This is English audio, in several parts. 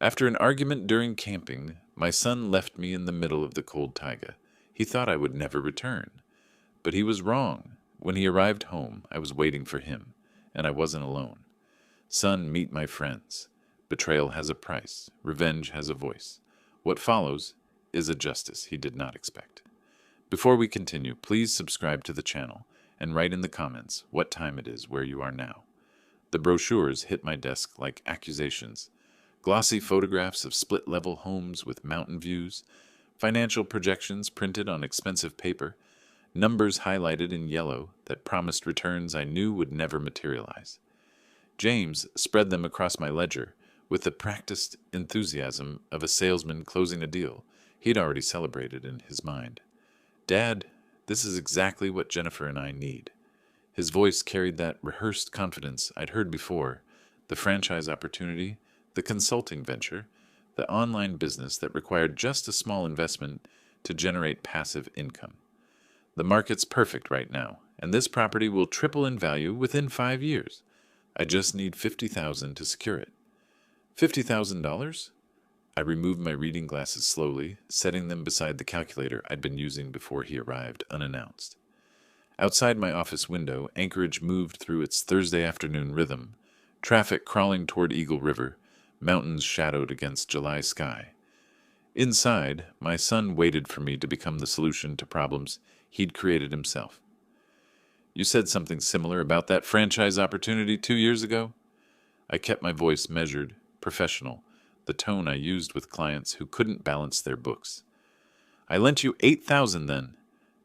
After an argument during camping, my son left me in the middle of the cold taiga. He thought I would never return. But he was wrong. When he arrived home, I was waiting for him, and I wasn't alone. Son, meet my friends. Betrayal has a price. Revenge has a voice. What follows is a justice he did not expect. Before we continue, please subscribe to the channel and write in the comments what time it is where you are now. The brochures hit my desk like accusations. Glossy photographs of split-level homes with mountain views, financial projections printed on expensive paper, numbers highlighted in yellow that promised returns I knew would never materialize. James spread them across my ledger with the practiced enthusiasm of a salesman closing a deal he'd already celebrated in his mind. "Dad, this is exactly what Jennifer and I need." His voice carried that rehearsed confidence I'd heard before, the franchise opportunity, the consulting venture, the online business that required just a small investment to generate passive income. The market's perfect right now, and this property will triple in value within 5 years. I just need $50,000 to secure it. $50,000? I removed my reading glasses slowly, setting them beside the calculator I'd been using before he arrived unannounced. Outside my office window, Anchorage moved through its Thursday afternoon rhythm, traffic crawling toward Eagle River, mountains shadowed against July sky. Inside, my son waited for me to become the solution to problems he'd created himself. "You said something similar about that franchise opportunity 2 years ago?" I kept my voice measured, professional, the tone I used with clients who couldn't balance their books. "I lent you $8,000 then.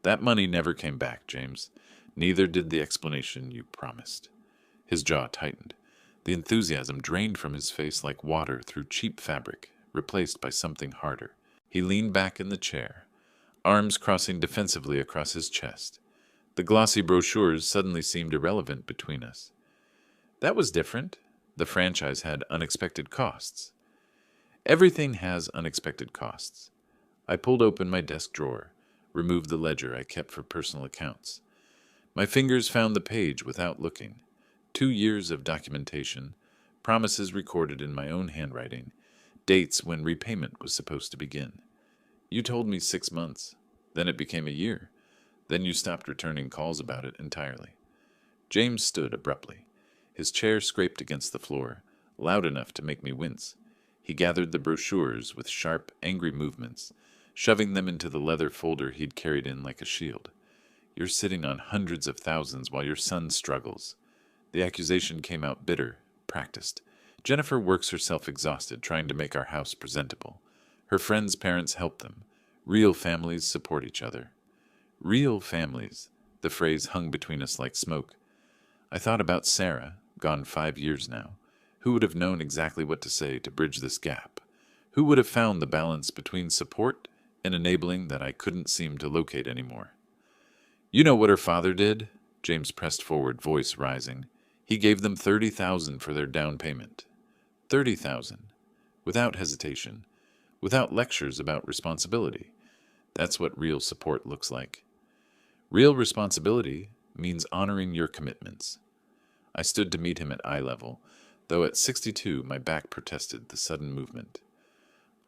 That money never came back, James. Neither did the explanation you promised." His jaw tightened. The enthusiasm drained from his face like water through cheap fabric, replaced by something harder. He leaned back in the chair, arms crossing defensively across his chest. The glossy brochures suddenly seemed irrelevant between us. "That was different. The franchise had unexpected costs." "Everything has unexpected costs." I pulled open my desk drawer, removed the ledger I kept for personal accounts. My fingers found the page without looking. 2 years of documentation, promises recorded in my own handwriting, dates when repayment was supposed to begin. "You told me 6 months. Then it became a year. Then you stopped returning calls about it entirely." James stood abruptly. His chair scraped against the floor, loud enough to make me wince. He gathered the brochures with sharp, angry movements, shoving them into the leather folder he'd carried in like a shield. "You're sitting on hundreds of thousands while your son struggles." The accusation came out bitter, practiced. "Jennifer works herself exhausted trying to make our house presentable. Her friends' parents help them. Real families support each other." Real families. The phrase hung between us like smoke. I thought about Sarah, gone 5 years now. Who would have known exactly what to say to bridge this gap? Who would have found the balance between support and enabling that I couldn't seem to locate anymore? "You know what her father did?" James pressed forward, voice rising. "He gave them $30,000 for their down payment." 30,000. Without hesitation. Without lectures about responsibility. That's what real support looks like. Real responsibility means honoring your commitments. I stood to meet him at eye level, though at 62 my back protested the sudden movement.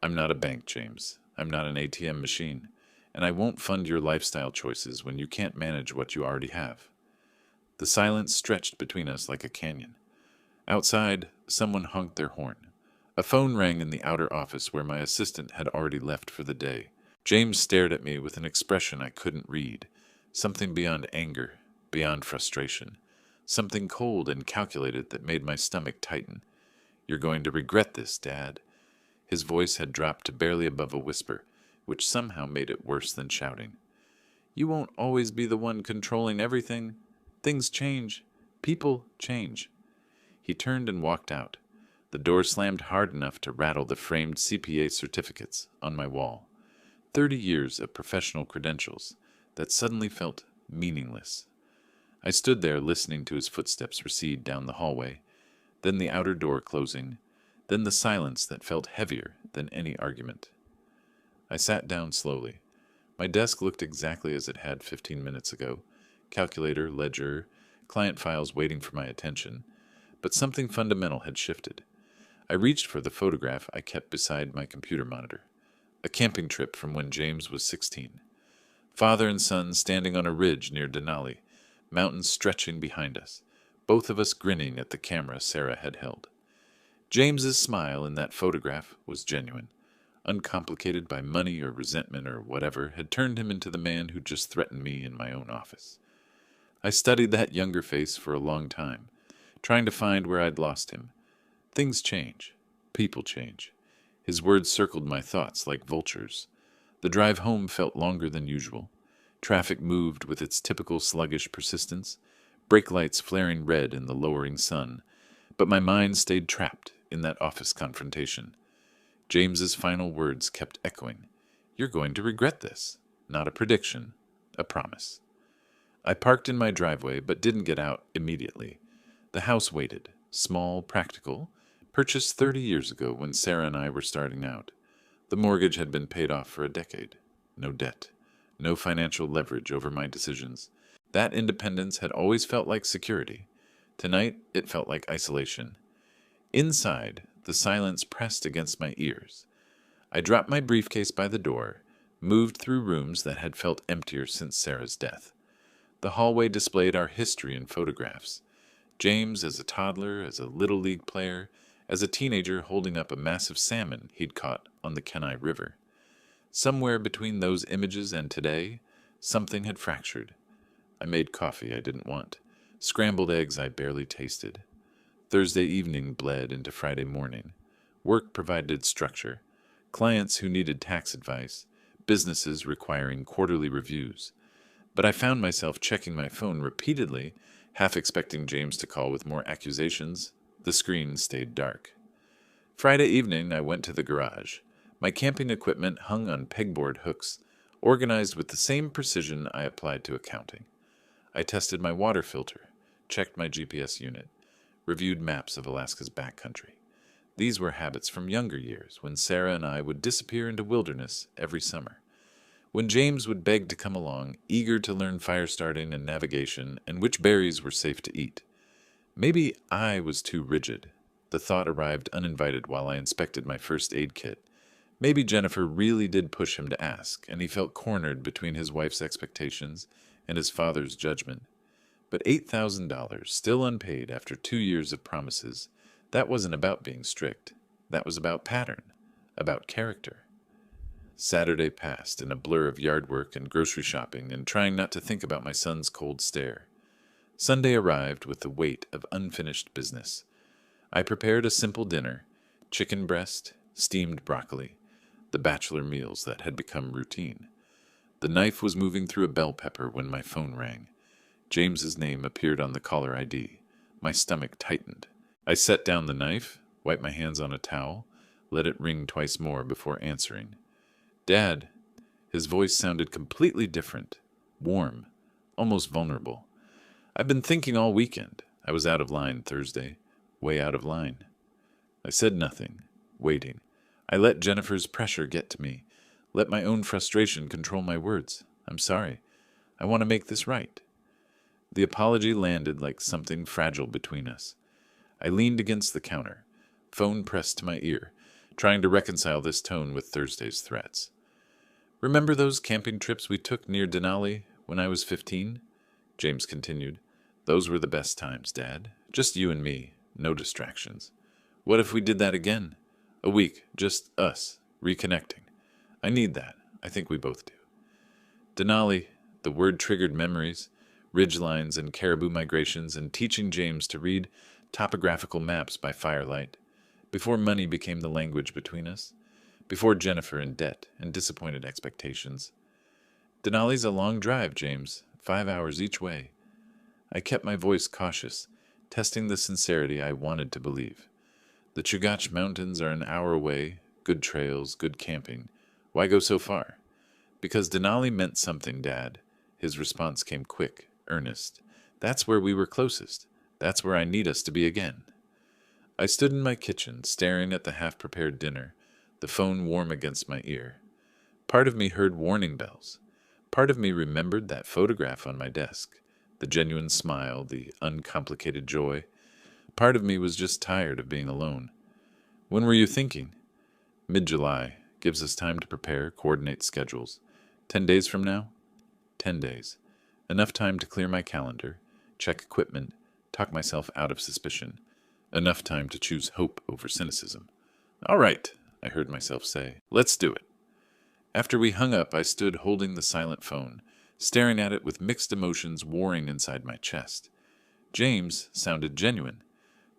"I'm not a bank, James. I'm not an ATM machine, and I won't fund your lifestyle choices when you can't manage what you already have." The silence stretched between us like a canyon. Outside, someone honked their horn. A phone rang in the outer office where my assistant had already left for the day. James stared at me with an expression I couldn't read, something beyond anger, beyond frustration, something cold and calculated that made my stomach tighten. "You're going to regret this, Dad." His voice had dropped to barely above a whisper, which somehow made it worse than shouting. "You won't always be the one controlling everything. Things change. People change." He turned and walked out. The door slammed hard enough to rattle the framed CPA certificates on my wall. 30 years of professional credentials that suddenly felt meaningless. I stood there listening to his footsteps recede down the hallway, then the outer door closing, then the silence that felt heavier than any argument. I sat down slowly. My desk looked exactly as it had 15 minutes ago. Calculator, ledger, client files waiting for my attention. But something fundamental had shifted. I reached for the photograph I kept beside my computer monitor. A camping trip from when James was 16. Father and son standing on a ridge near Denali, mountains stretching behind us, both of us grinning at the camera Sarah had held. James's smile in that photograph was genuine, uncomplicated by money or resentment or whatever had turned him into the man who just threatened me in my own office. I studied that younger face for a long time, trying to find where I'd lost him. Things change. People change. His words circled my thoughts like vultures. The drive home felt longer than usual. Traffic moved with its typical sluggish persistence, brake lights flaring red in the lowering sun, but my mind stayed trapped in that office confrontation. James's final words kept echoing. "You're going to regret this." Not a prediction, a promise. I parked in my driveway but didn't get out immediately. The house waited, small, practical, purchased 30 years ago when Sarah and I were starting out. The mortgage had been paid off for a decade. No debt, no financial leverage over my decisions. That independence had always felt like security. Tonight, it felt like isolation. Inside, the silence pressed against my ears. I dropped my briefcase by the door, moved through rooms that had felt emptier since Sarah's death. The hallway displayed our history in photographs. James as a toddler, as a Little League player, as a teenager holding up a massive salmon he'd caught on the Kenai River. Somewhere between those images and today, something had fractured. I made coffee I didn't want, scrambled eggs I barely tasted. Thursday evening bled into Friday morning. Work provided structure. Clients who needed tax advice, businesses requiring quarterly reviews. But I found myself checking my phone repeatedly, half expecting James to call with more accusations. The screen stayed dark. Friday evening, I went to the garage. My camping equipment hung on pegboard hooks, organized with the same precision I applied to accounting. I tested my water filter, checked my GPS unit, reviewed maps of Alaska's backcountry. These were habits from younger years, when Sarah and I would disappear into wilderness every summer. When James would beg to come along, eager to learn fire starting and navigation and which berries were safe to eat. Maybe I was too rigid. The thought arrived uninvited while I inspected my first aid kit. Maybe Jennifer really did push him to ask, and he felt cornered between his wife's expectations and his father's judgment. But $8,000, still unpaid after 2 years of promises, that wasn't about being strict. That was about pattern, about character. Saturday passed in a blur of yard work and grocery shopping and trying not to think about my son's cold stare. Sunday arrived with the weight of unfinished business. I prepared a simple dinner, chicken breast, steamed broccoli, the bachelor meals that had become routine. The knife was moving through a bell pepper when my phone rang. James's name appeared on the caller ID. My stomach tightened. I set down the knife, wiped my hands on a towel, let it ring twice more before answering. "Dad." His voice sounded completely different, warm, almost vulnerable. "I've been thinking all weekend." I was out of line Thursday, way out of line. I said nothing, waiting. I let Jennifer's pressure get to me, let my own frustration control my words. "I'm sorry. I want to make this right." The apology landed like something fragile between us. I leaned against the counter, phone pressed to my ear, trying to reconcile this tone with Thursday's threats. "Remember those camping trips we took near Denali when I was 15? James continued. "Those were the best times, Dad. Just you and me, no distractions. What if we did that again? A week, just us, reconnecting. I need that. I think we both do." Denali, the word triggered memories, ridgelines and caribou migrations, and teaching James to read topographical maps by firelight, before money became the language between us, before Jennifer in debt and disappointed expectations. "Denali's a long drive, James, 5 hours each way." I kept my voice cautious, testing the sincerity I wanted to believe. "The Chugach Mountains are an hour away, good trails, good camping. Why go so far?" "Because Denali meant something, Dad." His response came quick, earnest. "That's where we were closest. That's where I need us to be again." I stood in my kitchen, staring at the half-prepared dinner, the phone warm against my ear. Part of me heard warning bells. Part of me remembered that photograph on my desk, the genuine smile, the uncomplicated joy. Part of me was just tired of being alone. When were you thinking? Mid-July. Gives us time to prepare, coordinate schedules. 10 days from now? 10 days. Enough time to clear my calendar, check equipment, talk myself out of suspicion. Enough time to choose hope over cynicism. All right, I heard myself say. Let's do it. After we hung up, I stood holding the silent phone, staring at it with mixed emotions warring inside my chest. James sounded genuine.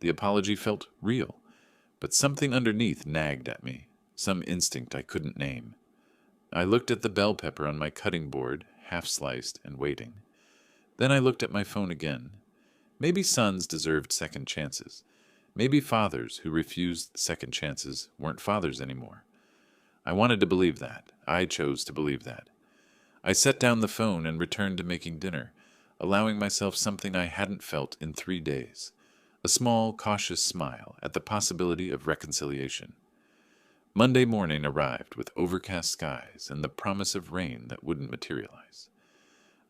The apology felt real, but something underneath nagged at me, some instinct I couldn't name. I looked at the bell pepper on my cutting board, half-sliced and waiting. Then I looked at my phone again. Maybe sons deserved second chances. Maybe fathers who refused second chances weren't fathers anymore. I wanted to believe that. I chose to believe that. I set down the phone and returned to making dinner, allowing myself something I hadn't felt in 3 days. A small, cautious smile at the possibility of reconciliation. Monday morning arrived with overcast skies and the promise of rain that wouldn't materialize.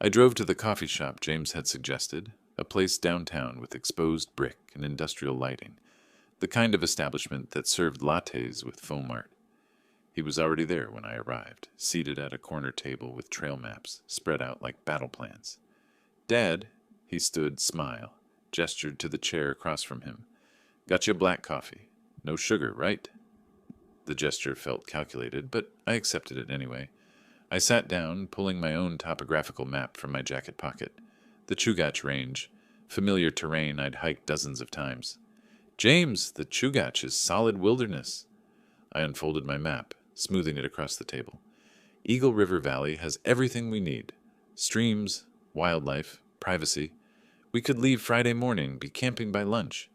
I drove to the coffee shop James had suggested, a place downtown with exposed brick and industrial lighting, the kind of establishment that served lattes with foam art. He was already there when I arrived, seated at a corner table with trail maps spread out like battle plans. Dad, he stood, smile, gestured to the chair across from him. Got you a black coffee. No sugar, right? The gesture felt calculated, but I accepted it anyway. I sat down, pulling my own topographical map from my jacket pocket. The Chugach Range, familiar terrain I'd hiked dozens of times. James, the Chugach is solid wilderness. I unfolded my map, smoothing it across the table. Eagle River Valley has everything we need. Streams, wildlife, privacy. We could leave Friday morning, be camping by lunch.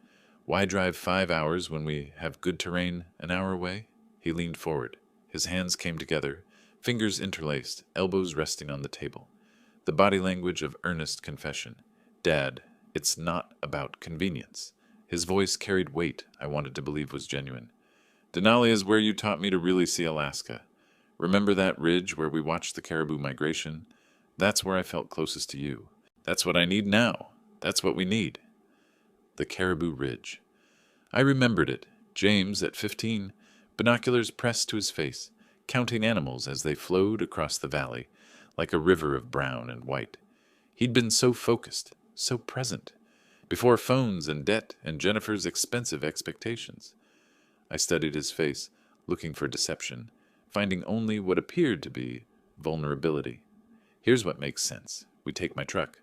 Why drive 5 hours when we have good terrain an hour away? He leaned forward. His hands came together, fingers interlaced, elbows resting on the table. The body language of earnest confession. Dad, it's not about convenience. His voice carried weight I wanted to believe was genuine. Denali is where you taught me to really see Alaska. Remember that ridge where we watched the caribou migration? That's where I felt closest to you. That's what I need now. That's what we need. The Caribou Ridge. I remembered it. James, at 15, binoculars pressed to his face, counting animals as they flowed across the valley, like a river of brown and white. He'd been so focused, so present, before phones and debt and Jennifer's expensive expectations. I studied his face, looking for deception, finding only what appeared to be vulnerability. Here's what makes sense. We take my truck.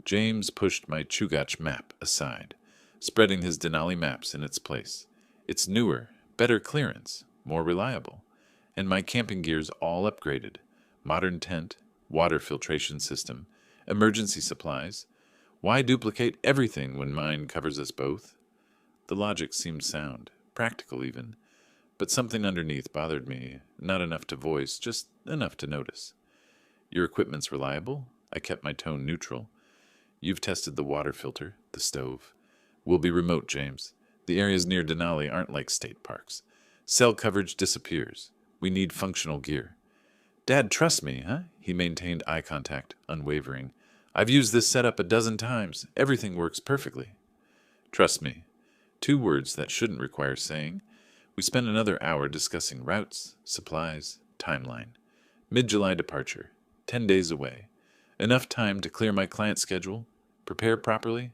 James pushed my Chugach map aside, spreading his Denali maps in its place. It's newer, better clearance, more reliable, and my camping gear's all upgraded. Modern tent, water filtration system, emergency supplies. Why duplicate everything when mine covers us both? The logic seemed sound, practical even, but something underneath bothered me, not enough to voice, just enough to notice. Your equipment's reliable? I kept my tone neutral. You've tested the water filter, the stove. We'll be remote, James. The areas near Denali aren't like state parks. Cell coverage disappears. We need functional gear. Dad, trust me, huh? He maintained eye contact, unwavering. I've used this setup a dozen times. Everything works perfectly. Trust me. 2 words that shouldn't require saying. We spent another hour discussing routes, supplies, timeline. Mid-July departure. 10 days away. Enough time to clear my client schedule, prepare properly.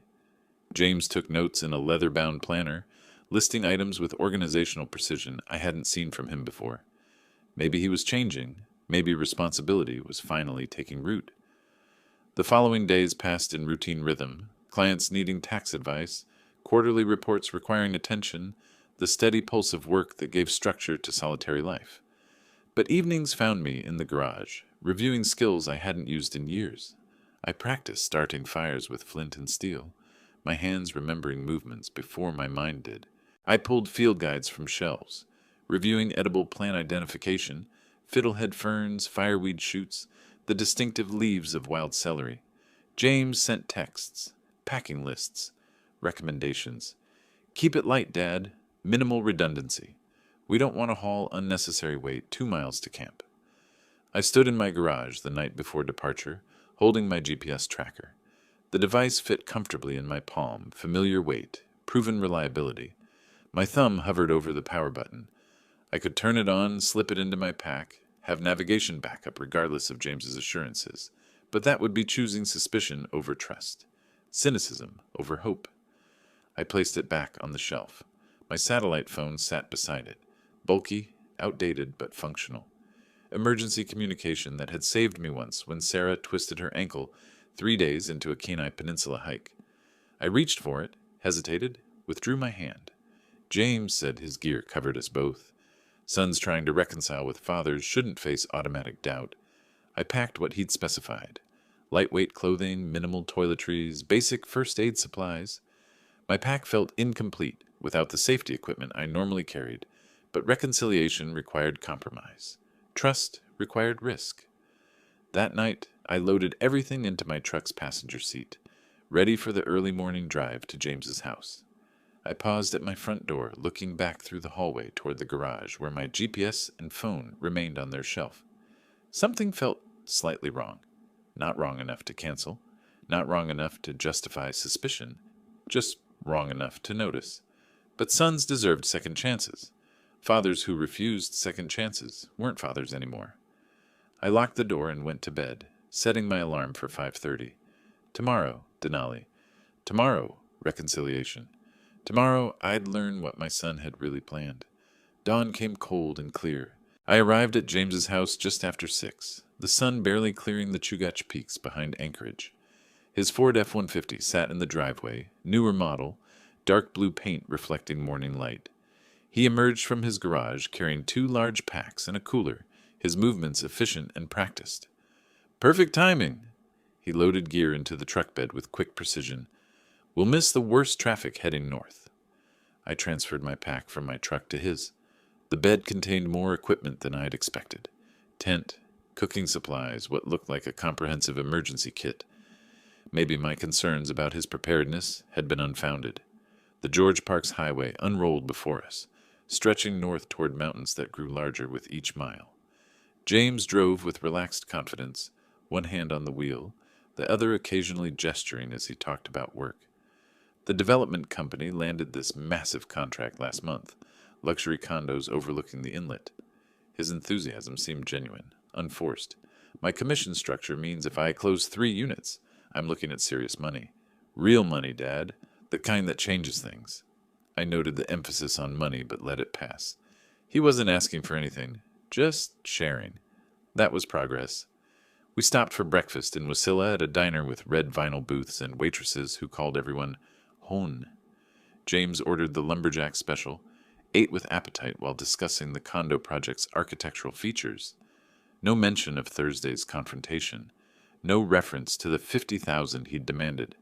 James took notes in a leather-bound planner, listing items with organizational precision I hadn't seen from him before. Maybe he was changing. Maybe responsibility was finally taking root. The following days passed in routine rhythm, clients needing tax advice, quarterly reports requiring attention, the steady pulse of work that gave structure to solitary life. But evenings found me in the garage, reviewing skills I hadn't used in years. I practiced starting fires with flint and steel, my hands remembering movements before my mind did. I pulled field guides from shelves, reviewing edible plant identification, fiddlehead ferns, fireweed shoots, the distinctive leaves of wild celery. James sent texts, packing lists, recommendations. Keep it light, Dad. Minimal redundancy. We don't want to haul unnecessary weight 2 miles to camp. I stood in my garage the night before departure, holding my GPS tracker. The device fit comfortably in my palm, familiar weight, proven reliability. My thumb hovered over the power button. I could turn it on, slip it into my pack, have navigation backup regardless of James's assurances, but that would be choosing suspicion over trust, cynicism over hope. I placed it back on the shelf. My satellite phone sat beside it, bulky, outdated, but functional. Emergency communication that had saved me once when Sarah twisted her ankle 3 days into a Kenai Peninsula hike. I reached for it, hesitated, withdrew my hand. James said his gear covered us both. Sons trying to reconcile with fathers shouldn't face automatic doubt. I packed what he'd specified. Lightweight clothing, minimal toiletries, basic first aid supplies. My pack felt incomplete without the safety equipment I normally carried, but reconciliation required compromise. Trust required risk. That night, I loaded everything into my truck's passenger seat, ready for the early morning drive to James's house. I paused at my front door, looking back through the hallway toward the garage where my GPS and phone remained on their shelf. Something felt slightly wrong. Not wrong enough to cancel, not wrong enough to justify suspicion, just wrong enough to notice. But sons deserved second chances. Fathers who refused second chances weren't fathers anymore. I locked the door and went to bed, setting my alarm for 5:30. Tomorrow, Denali. Tomorrow, reconciliation. Tomorrow, I'd learn what my son had really planned. Dawn came cold and clear. I arrived at James's house just after 6, the sun barely clearing the Chugach Peaks behind Anchorage. His Ford F-150 sat in the driveway, newer model, dark blue paint reflecting morning light. He emerged from his garage carrying 2 large packs and a cooler, his movements efficient and practiced. Perfect timing! He loaded gear into the truck bed with quick precision. We'll miss the worst traffic heading north. I transferred my pack from my truck to his. The bed contained more equipment than I'd expected. Tent, cooking supplies, what looked like a comprehensive emergency kit. Maybe my concerns about his preparedness had been unfounded. The George Parks Highway unrolled before us, stretching north toward mountains that grew larger with each mile. James drove with relaxed confidence, one hand on the wheel, the other occasionally gesturing as he talked about work. The development company landed this massive contract last month, luxury condos overlooking the inlet. His enthusiasm seemed genuine, unforced. My commission structure means if I close 3 units, I'm looking at serious money. Real money, Dad. The kind that changes things. I noted the emphasis on money but let it pass. He wasn't asking for anything, just sharing. That was progress. We stopped for breakfast in Wasilla at a diner with red vinyl booths and waitresses who called everyone Hon. James ordered the lumberjack special, ate with appetite while discussing the condo project's architectural features. No mention of Thursday's confrontation. No reference to the $50,000 he'd demanded.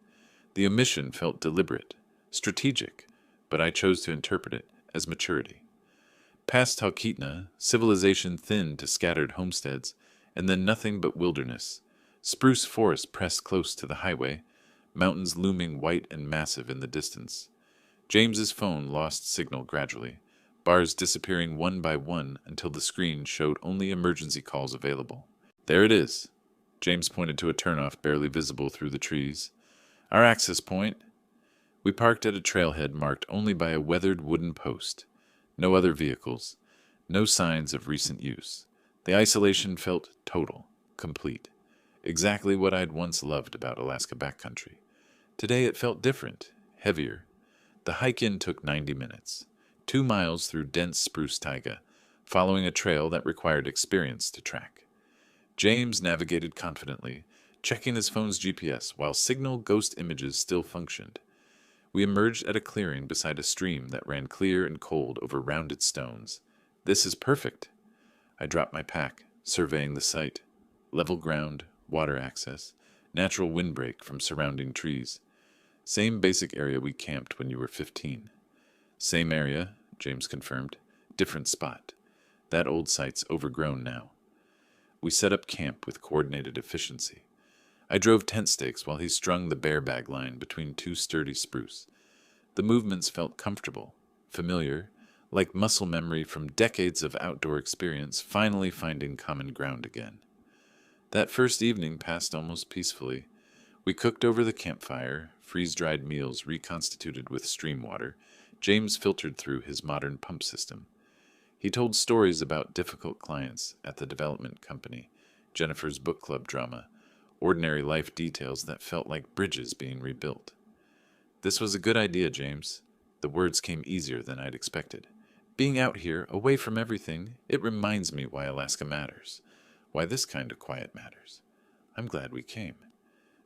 The omission felt deliberate, strategic, but I chose to interpret it as maturity. Past Talkeetna, civilization thinned to scattered homesteads, and then nothing but wilderness. Spruce forest pressed close to the highway, mountains looming white and massive in the distance. James's phone lost signal gradually, bars disappearing one by one until the screen showed only emergency calls available. There it is. James pointed to a turnoff barely visible through the trees. Our access point. We parked at a trailhead marked only by a weathered wooden post. No other vehicles. No signs of recent use. The isolation felt total, complete. Exactly what I'd once loved about Alaska backcountry. Today it felt different, heavier. The hike-in took 90 minutes. 2 miles through dense spruce taiga, following a trail that required experience to track. James navigated confidently, checking his phone's GPS while signal ghost images still functioned. We emerged at a clearing beside a stream that ran clear and cold over rounded stones. This is perfect. I dropped my pack, surveying the site. Level ground, water access, natural windbreak from surrounding trees. Same basic area we camped when you were 15. Same area, James confirmed. Different spot. That old site's overgrown now. We set up camp with coordinated efficiency. I drove tent stakes while he strung the bear bag line between 2 sturdy spruce. The movements felt comfortable, familiar, like muscle memory from decades of outdoor experience finally finding common ground again. That first evening passed almost peacefully. We cooked over the campfire, freeze-dried meals reconstituted with stream water, James filtered through his modern pump system. He told stories about difficult clients at the development company, Jennifer's book club drama, ordinary life details that felt like bridges being rebuilt. "This was a good idea, James." The words came easier than I'd expected. "Being out here, away from everything, it reminds me why Alaska matters. Why this kind of quiet matters. I'm glad we came."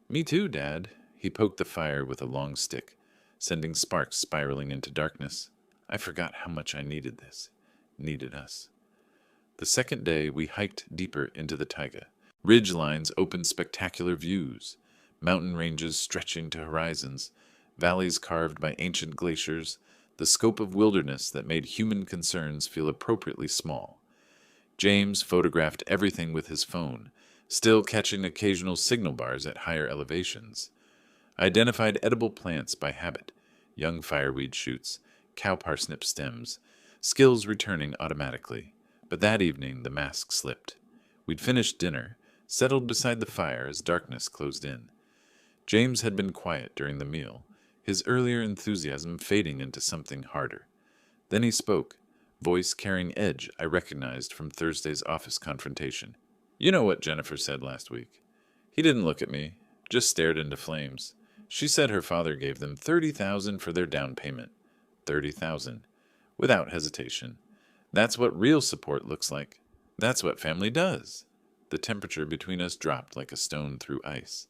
"Me too, Dad." He poked the fire with a long stick, sending sparks spiraling into darkness. "I forgot how much I needed this. Needed us." The second day, we hiked deeper into the taiga. Ridge lines opened spectacular views, mountain ranges stretching to horizons, valleys carved by ancient glaciers, the scope of wilderness that made human concerns feel appropriately small. James photographed everything with his phone, still catching occasional signal bars at higher elevations. I identified edible plants by habit, young fireweed shoots, cow parsnip stems, skills returning automatically. But that evening the mask slipped. We'd finished dinner, settled beside the fire as darkness closed in. James had been quiet during the meal, his earlier enthusiasm fading into something harder. Then he spoke, voice carrying edge I recognized from Thursday's office confrontation. "You know what Jennifer said last week?" He didn't look at me, just stared into flames. "She said her father gave them $30,000 for their down payment. $30,000. Without hesitation. That's what real support looks like. That's what family does." The temperature between us dropped like a stone through ice.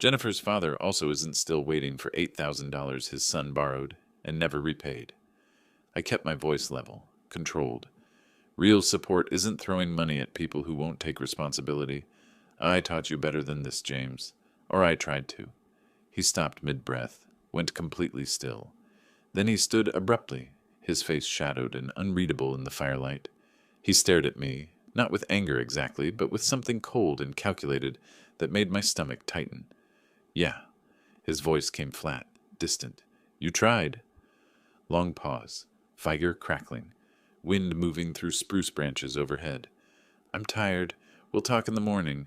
Jennifer's father also isn't still waiting for $8,000 his son borrowed and never repaid. I kept my voice level, controlled. Real support isn't throwing money at people who won't take responsibility. I taught you better than this, James. Or I tried to. He stopped mid-breath, went completely still. Then he stood abruptly, his face shadowed and unreadable in the firelight. He stared at me, not with anger exactly, but with something cold and calculated that made my stomach tighten. "Yeah." His voice came flat, distant. "You tried." Long pause, fire crackling, wind moving through spruce branches overhead. "I'm tired. We'll talk in the morning."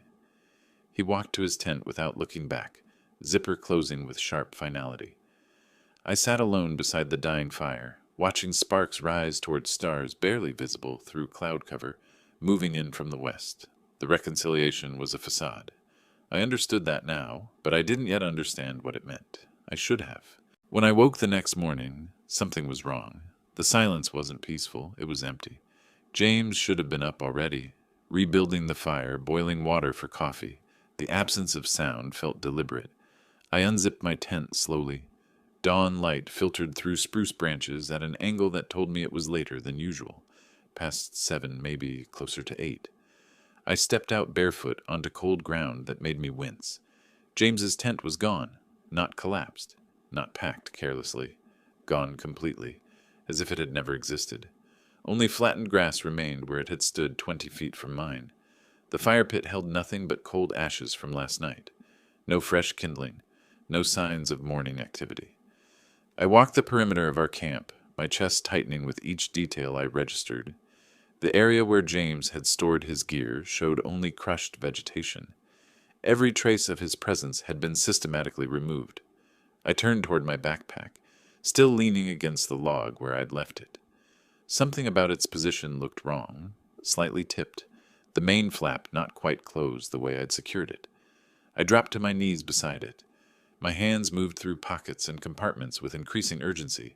He walked to his tent without looking back, zipper closing with sharp finality. I sat alone beside the dying fire, watching sparks rise toward stars barely visible through cloud cover, moving in from the west. The reconciliation was a facade. I understood that now, but I didn't yet understand what it meant. I should have. When I woke the next morning, something was wrong. The silence wasn't peaceful, it was empty. James should have been up already, rebuilding the fire, boiling water for coffee. The absence of sound felt deliberate. I unzipped my tent slowly. Dawn light filtered through spruce branches at an angle that told me it was later than usual, past 7, maybe closer to 8. I stepped out barefoot onto cold ground that made me wince. James's tent was gone, not collapsed, not packed carelessly, gone completely, as if it had never existed. Only flattened grass remained where it had stood 20 feet from mine. The fire pit held nothing but cold ashes from last night. No fresh kindling, no signs of morning activity. I walked the perimeter of our camp, my chest tightening with each detail I registered. The area where James had stored his gear showed only crushed vegetation. Every trace of his presence had been systematically removed. I turned toward my backpack, still leaning against the log where I'd left it. Something about its position looked wrong, slightly tipped, the main flap not quite closed the way I'd secured it. I dropped to my knees beside it. My hands moved through pockets and compartments with increasing urgency.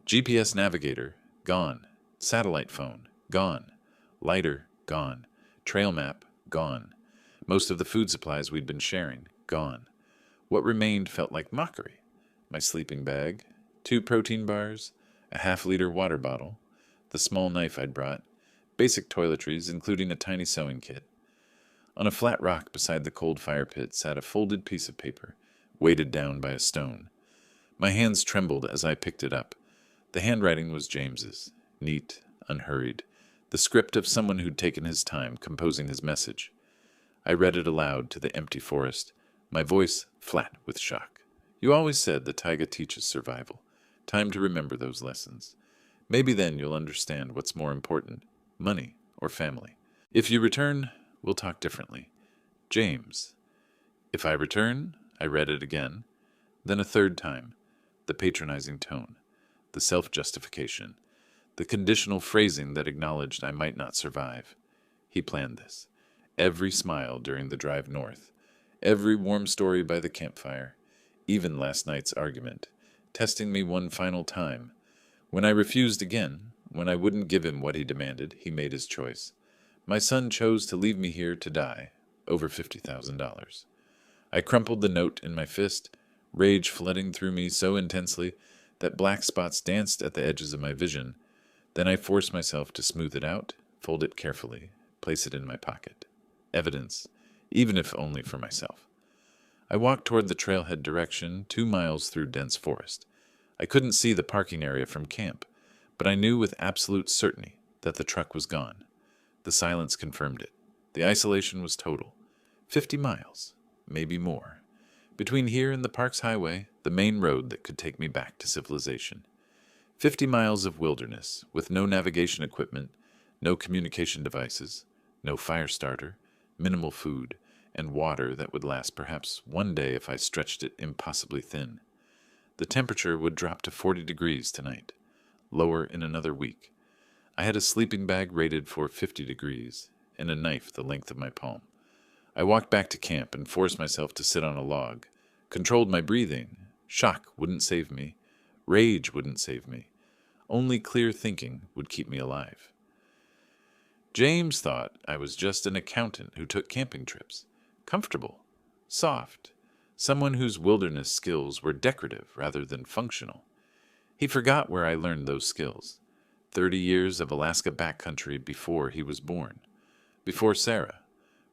GPS navigator, gone. Satellite phone, gone. Lighter, gone. Trail map, gone. Most of the food supplies we'd been sharing, gone. What remained felt like mockery. My sleeping bag, 2 protein bars, a half-liter water bottle, the small knife I'd brought, basic toiletries, including a tiny sewing kit. On a flat rock beside the cold fire pit sat a folded piece of paper, weighted down by a stone. My hands trembled as I picked it up. The handwriting was James's, neat, unhurried, the script of someone who'd taken his time composing his message. I read it aloud to the empty forest, my voice flat with shock. "You always said the taiga teaches survival. Time to remember those lessons. Maybe then you'll understand what's more important, money or family. If you return, we'll talk differently. James." If I return, I read it again, then a third time, the patronizing tone. the self-justification, the conditional phrasing that acknowledged I might not survive. He planned this. Every smile during the drive north, every warm story by the campfire, even last night's argument, testing me one final time. When I refused again, when I wouldn't give him what he demanded, he made his choice. My son chose to leave me here to die, over $50,000. I crumpled the note in my fist, rage flooding through me so intensely that black spots danced at the edges of my vision. Then I forced myself to smooth it out, fold it carefully, place it in my pocket. Evidence, even if only for myself. I walked toward the trailhead direction, 2 miles through dense forest. I couldn't see the parking area from camp, but I knew with absolute certainty that the truck was gone. The silence confirmed it. The isolation was total. 50 miles, maybe more. Between here and the Parks Highway, the main road that could take me back to civilization. 50 miles of wilderness, with no navigation equipment, no communication devices, no fire starter, minimal food, and water that would last perhaps one day if I stretched it impossibly thin. The temperature would drop to 40 degrees tonight, lower in another week. I had a sleeping bag rated for 50 degrees, and a knife the length of my palm. I walked back to camp and forced myself to sit on a log, controlled my breathing. Shock wouldn't save me. Rage wouldn't save me. Only clear thinking would keep me alive. James thought I was just an accountant who took camping trips. Comfortable, soft, someone whose wilderness skills were decorative rather than functional. He forgot where I learned those skills. 30 years of Alaska backcountry before he was born. Before Sarah.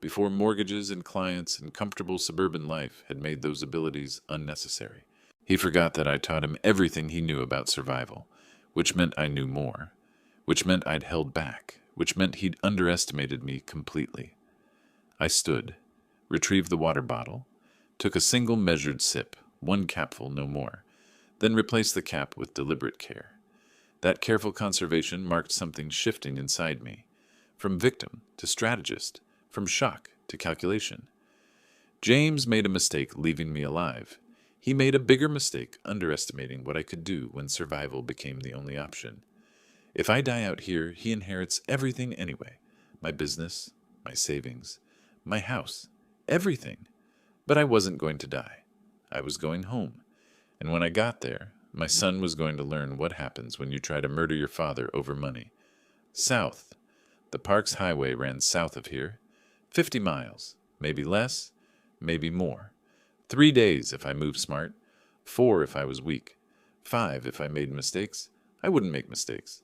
Before mortgages and clients and comfortable suburban life had made those abilities unnecessary. He forgot that I taught him everything he knew about survival, which meant I knew more, which meant I'd held back, which meant he'd underestimated me completely. I stood, retrieved the water bottle, took a single measured sip, 1 capful, no more, then replaced the cap with deliberate care. That careful conservation marked something shifting inside me, from victim to strategist, from shock to calculation. James made a mistake leaving me alive. He made a bigger mistake underestimating what I could do when survival became the only option. If I die out here, he inherits everything anyway. My business, my savings, my house, everything. But I wasn't going to die. I was going home. And when I got there, my son was going to learn what happens when you try to murder your father over money. South. The Parks Highway ran south of here. 50 miles. Maybe less, maybe more. 3 days if I moved smart. 4 if I was weak. 5 if I made mistakes. I wouldn't make mistakes.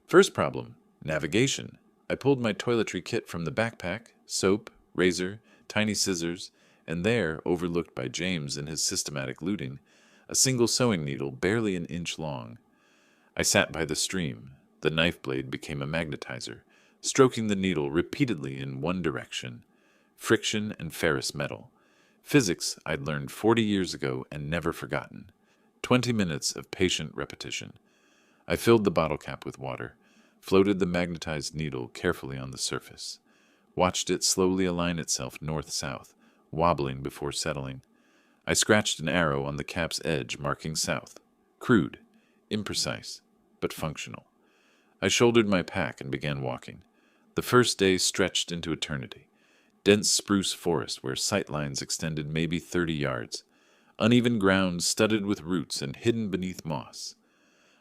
First problem, navigation. I pulled my toiletry kit from the backpack, soap, razor, tiny scissors, and there, overlooked by James in his systematic looting, a single sewing needle barely an inch long. I sat by the stream. The knife blade became a magnetizer, stroking the needle repeatedly in one direction. Friction and ferrous metal. Physics I'd learned 40 years ago and never forgotten. 20 minutes of patient repetition. I filled the bottle cap with water, floated the magnetized needle carefully on the surface, watched it slowly align itself north-south, wobbling before settling. I scratched an arrow on the cap's edge marking south. Crude, imprecise, but functional. I shouldered my pack and began walking. The first day stretched into eternity. Dense spruce forest where sight lines extended maybe 30 yards. Uneven ground studded with roots and hidden beneath moss.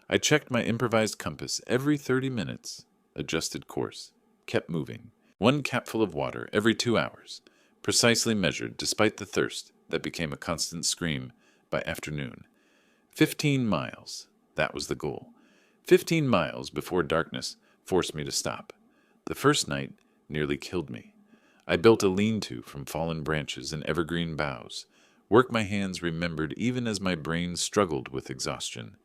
I checked my improvised compass every 30 minutes, adjusted course, kept moving. 1 capful of water every 2 hours, precisely measured despite the thirst that became a constant scream by afternoon. 15 miles, that was the goal. 15 miles before darkness forced me to stop. The first night nearly killed me. I built a lean-to from fallen branches and evergreen boughs. Work my hands remembered even as my brain struggled with exhaustion.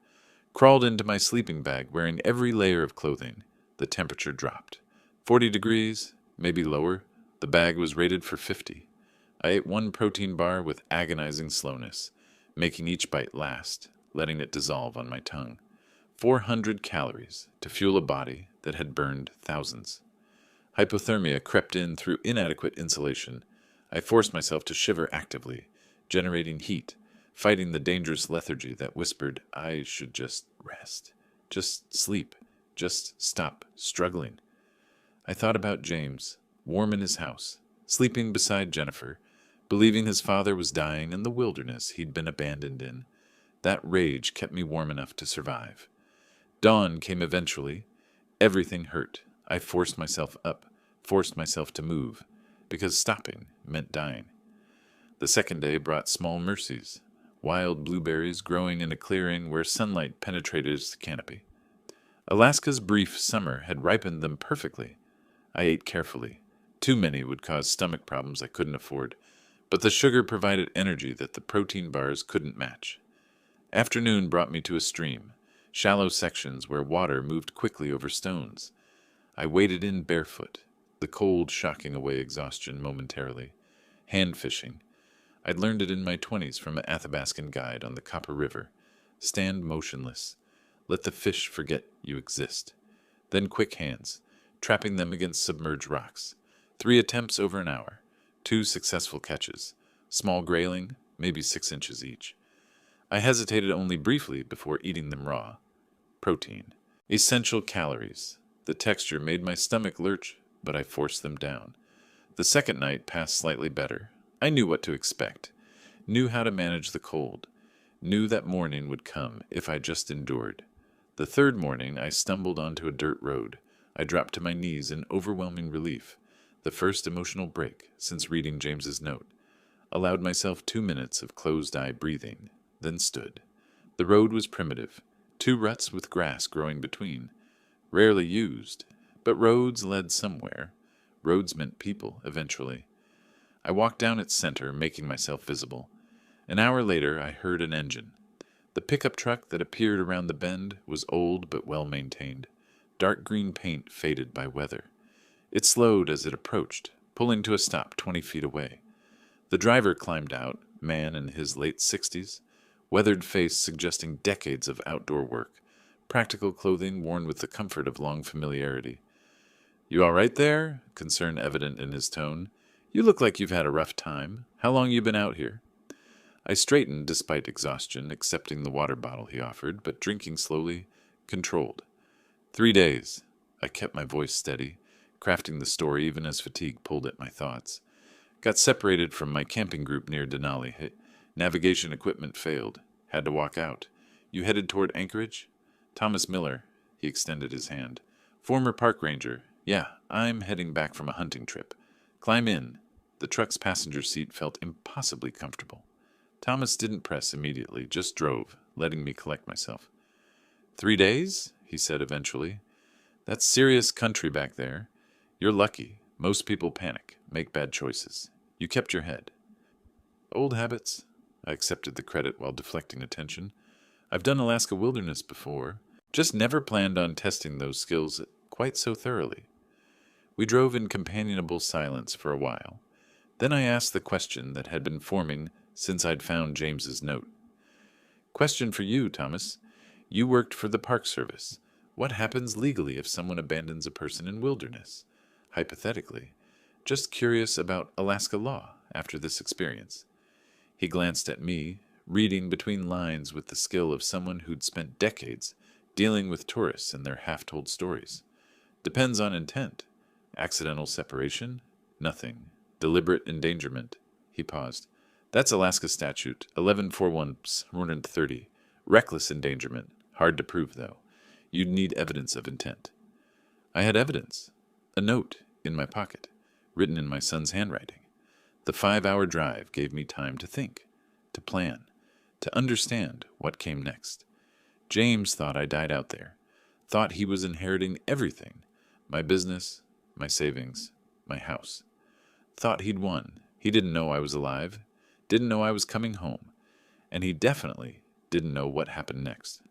Crawled into my sleeping bag wearing every layer of clothing. The temperature dropped. 40 degrees, maybe lower. The bag was rated for 50. I ate 1 protein bar with agonizing slowness, making each bite last, letting it dissolve on my tongue. 400 calories to fuel a body that had burned thousands. Hypothermia crept in through inadequate insulation. I forced myself to shiver actively, generating heat, fighting the dangerous lethargy that whispered I should just rest, just sleep, just stop struggling. I thought about James, warm in his house, sleeping beside Jennifer, believing his father was dying in the wilderness he'd been abandoned in. That rage kept me warm enough to survive. Dawn came eventually. Everything hurt. I forced myself up, forced myself to move, because stopping meant dying. The second day brought small mercies, wild blueberries growing in a clearing where sunlight penetrated its canopy. Alaska's brief summer had ripened them perfectly. I ate carefully. Too many would cause stomach problems I couldn't afford, but the sugar provided energy that the protein bars couldn't match. Afternoon brought me to a stream, shallow sections where water moved quickly over stones. I waded in barefoot, the cold shocking away exhaustion momentarily. Hand fishing. I'd learned it in my 20s from an Athabascan guide on the Copper River. Stand motionless. Let the fish forget you exist. Then quick hands, trapping them against submerged rocks. 3 attempts over an hour. 2 successful catches. Small grayling, maybe 6 inches each. I hesitated only briefly before eating them raw. Protein. Essential calories. The texture made my stomach lurch, but I forced them down. The second night passed slightly better. I knew what to expect. Knew how to manage the cold. Knew that morning would come if I just endured. The third morning I stumbled onto a dirt road. I dropped to my knees in overwhelming relief. The first emotional break since reading James's note. Allowed myself 2 minutes of closed-eye breathing, then stood. The road was primitive. 2 ruts with grass growing between. Rarely used, but roads led somewhere. Roads meant people, eventually. I walked down its center, making myself visible. An hour later, I heard an engine. The pickup truck that appeared around the bend was old but well-maintained. Dark green paint faded by weather. It slowed as it approached, pulling to a stop 20 feet away. The driver climbed out, man in his late 60s, weathered face suggesting decades of outdoor work, practical clothing worn with the comfort of long familiarity. "You all right there?" Concern evident in his tone. "You look like you've had a rough time. How long you been out here?" I straightened despite exhaustion, accepting the water bottle he offered, but drinking slowly, controlled. 3 days. I kept my voice steady, crafting the story even as fatigue pulled at my thoughts. Got separated from my camping group near Denali. Navigation equipment failed. Had to walk out. "You headed toward Anchorage?" "Thomas Miller." He extended his hand. "Former park ranger. Yeah, I'm heading back from a hunting trip. Climb in." The truck's passenger seat felt impossibly comfortable. Thomas didn't press immediately, just drove, letting me collect myself. 3 days? He said eventually. "That's serious country back there. You're lucky. Most people panic, make bad choices. You kept your head." "Old habits." I accepted the credit while deflecting attention. "I've done Alaska wilderness before. Just never planned on testing those skills quite so thoroughly." We drove in companionable silence for a while. Then I asked the question that had been forming since I'd found James's note. "Question for you, Thomas. You worked for the Park Service. What happens legally if someone abandons a person in wilderness? Hypothetically. Just curious about Alaska law after this experience." He glanced at me, reading between lines with the skill of someone who'd spent decades dealing with tourists and their half-told stories. "Depends on intent. Accidental separation? Nothing. Deliberate endangerment." He paused. "That's Alaska statute, 1141-130. Reckless endangerment. Hard to prove, though. You'd need evidence of intent." I had evidence. A note in my pocket, written in my son's handwriting. The 5-hour drive gave me time to think, to plan, to understand what came next. James thought I died out there, thought he was inheriting everything, my business, my savings, my house. Thought he'd won. He didn't know I was alive, didn't know I was coming home, and he definitely didn't know what happened next.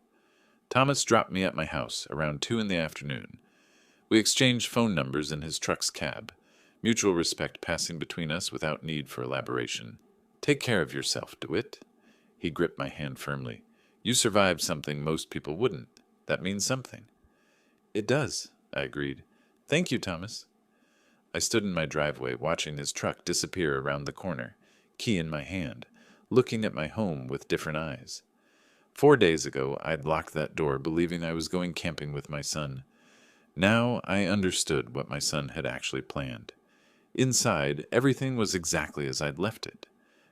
Thomas dropped me at my house around 2 in the afternoon. We exchanged phone numbers in his truck's cab, mutual respect passing between us without need for elaboration. "Take care of yourself, DeWitt." He gripped my hand firmly. "You survived something most people wouldn't. That means something." "It does," I agreed. "Thank you, Thomas." I stood in my driveway, watching his truck disappear around the corner, key in my hand, looking at my home with different eyes. 4 days ago, I'd locked that door believing I was going camping with my son. Now I understood what my son had actually planned. Inside, everything was exactly as I'd left it.